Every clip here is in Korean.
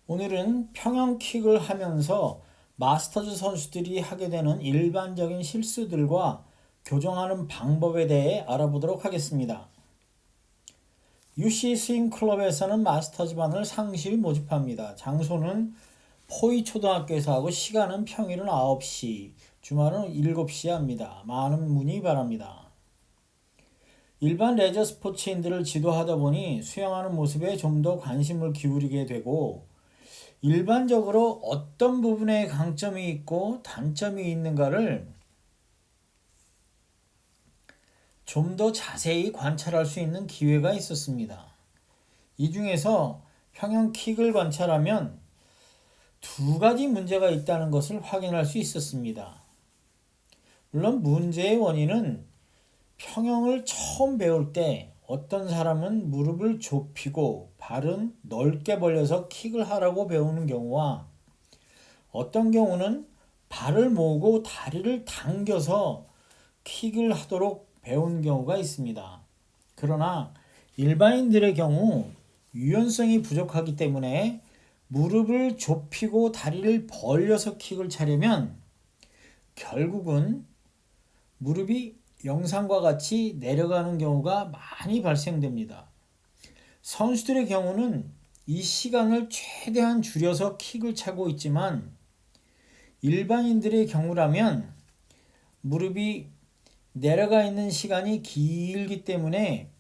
오늘은 평형킥을 하면서 마스터즈 선수들이 하게 되는 일반적인 실수들과 교정하는 방법에 대해 알아보도록 하겠습니다. UC 스윙 클럽에서는 마스터즈 반을 상시 모집합니다. 장소는 포이 초등학교에서 하고 시간은 평일은 9시, 주말은 7시에 합니다. 많은 문의 바랍니다. 일반 레저 스포츠인들을 지도하다 보니 수영하는 모습에 좀 더 관심을 기울이게 되고 일반적으로 어떤 부분에 강점이 있고 단점이 있는가를 좀 더 자세히 관찰할 수 있는 기회가 있었습니다. 이 중에서 평형킥을 관찰하면 두 가지 문제가 있다는 것을 확인할 수 있었습니다. 물론 문제의 원인은 평형을 처음 배울 때 어떤 사람은 무릎을 좁히고 발은 넓게 벌려서 킥을 하라고 배우는 경우와 어떤 경우는 발을 모으고 다리를 당겨서 킥을 하도록 배운 경우가 있습니다. 그러나 일반인들의 경우 유연성이 부족하기 때문에 무릎을 좁히고 다리를 벌려서 킥을 차려면 결국은 무릎이 영상과 같이 내려가는 경우가 많이 발생됩니다. 선수들의 경우는 이 시간을 최대한 줄여서 킥을 차고 있지만 일반인들의 경우라면 무릎이 내려가 있는 시간이 길기 때문에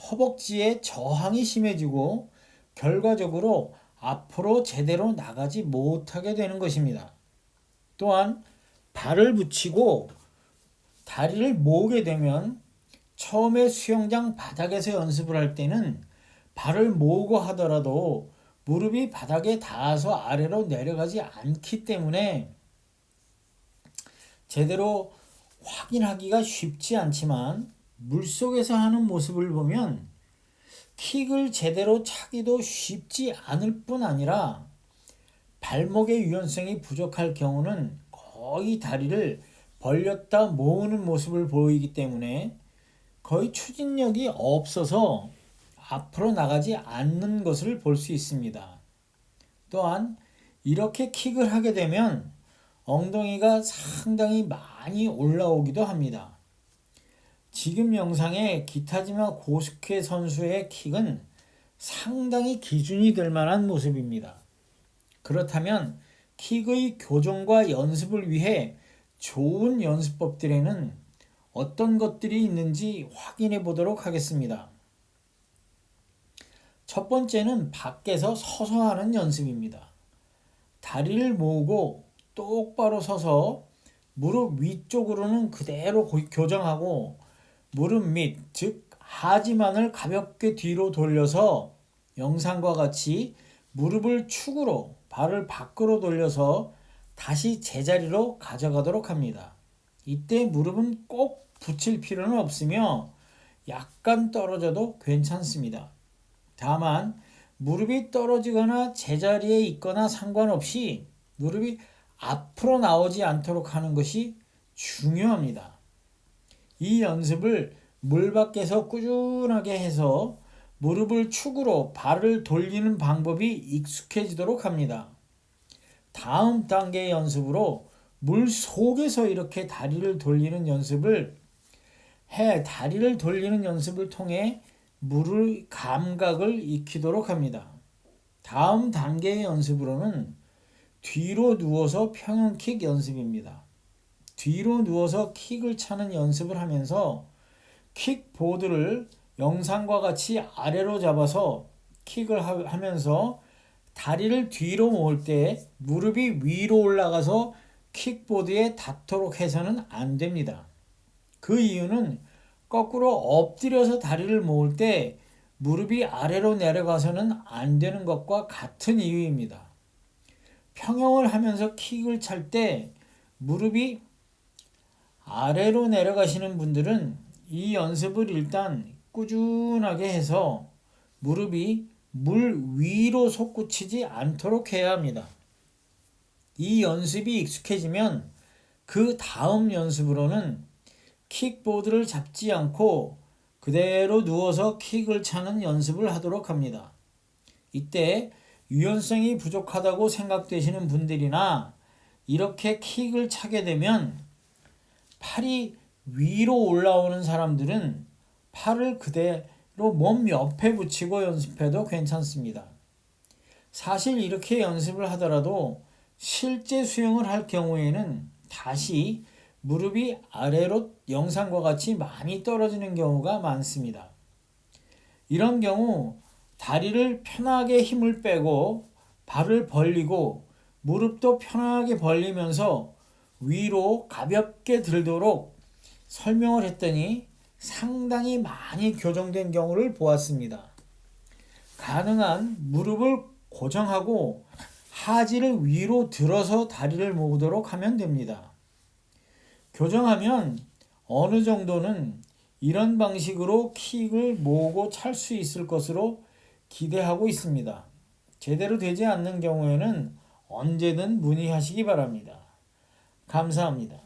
허벅지에 저항이 심해지고 결과적으로 앞으로 제대로 나가지 못하게 되는 것입니다. 또한 발을 붙이고 다리를 모으게 되면 처음에 수영장 바닥에서 연습을 할 때는 발을 모으고 하더라도 무릎이 바닥에 닿아서 아래로 내려가지 않기 때문에 제대로 확인하기가 쉽지 않지만 물속에서 하는 모습을 보면 킥을 제대로 차기도 쉽지 않을 뿐 아니라 발목의 유연성이 부족할 경우는 거의 다리를 벌렸다 모으는 모습을 보이기 때문에 거의 추진력이 없어서 앞으로 나가지 않는 것을 볼 수 있습니다. 또한 이렇게 킥을 하게 되면 엉덩이가 상당히 많이 올라오기도 합니다. 지금 영상의 기타지마 고스케 선수의 킥은 상당히 기준이 될 만한 모습입니다. 그렇다면 킥의 교정과 연습을 위해 좋은 연습법들에는 어떤 것들이 있는지 확인해 보도록 하겠습니다. 첫 번째는 밖에서 서서 하는 연습입니다. 다리를 모으고 똑바로 서서 무릎 위쪽으로는 그대로 교정하고 무릎 밑, 즉 하지만을 가볍게 뒤로 돌려서 영상과 같이 무릎을 축으로 발을 밖으로 돌려서 다시 제자리로 가져가도록 합니다. 이때 무릎은 꼭 붙일 필요는 없으며 약간 떨어져도 괜찮습니다. 다만 무릎이 떨어지거나 제자리에 있거나 상관없이 무릎이 앞으로 나오지 않도록 하는 것이 중요합니다. 이 연습을 물 밖에서 꾸준하게 해서 무릎을 축으로 발을 돌리는 방법이 익숙해지도록 합니다. 다음 단계의 연습으로 물 속에서 이렇게 다리를 돌리는 연습을 다리를 돌리는 연습을 통해 물의 감각을 익히도록 합니다. 다음 단계의 연습으로는 뒤로 누워서 평형킥 연습입니다. 뒤로 누워서 킥을 차는 연습을 하면서 킥보드를 영상과 같이 아래로 잡아서 킥을 하면서 다리를 뒤로 모을 때 무릎이 위로 올라가서 킥보드에 닿도록 해서는 안 됩니다. 그 이유는 거꾸로 엎드려서 다리를 모을 때 무릎이 아래로 내려가서는 안 되는 것과 같은 이유입니다. 평형을 하면서 킥을 찰 때 무릎이 아래로 내려가시는 분들은 이 연습을 일단 꾸준하게 해서 무릎이 물 위로 솟구치지 않도록 해야 합니다. 이 연습이 익숙해지면 그 다음 연습으로는 킥보드를 잡지 않고 그대로 누워서 킥을 차는 연습을 하도록 합니다. 이때 유연성이 부족하다고 생각되시는 분들이나 이렇게 킥을 차게 되면 팔이 위로 올라오는 사람들은 팔을 그대로 몸 옆에 붙이고 연습해도 괜찮습니다. 사실 이렇게 연습을 하더라도 실제 수영을 할 경우에는 다시 무릎이 아래로 영상과 같이 많이 떨어지는 경우가 많습니다. 이런 경우 다리를 편하게 힘을 빼고 발을 벌리고 무릎도 편하게 벌리면서 위로 가볍게 들도록 설명을 했더니 상당히 많이 교정된 경우를 보았습니다. 가능한 무릎을 고정하고 하지를 위로 들어서 다리를 모으도록 하면 됩니다. 교정하면 어느 정도는 이런 방식으로 킥을 모으고 찰 수 있을 것으로 기대하고 있습니다. 제대로 되지 않는 경우에는 언제든 문의하시기 바랍니다. 감사합니다.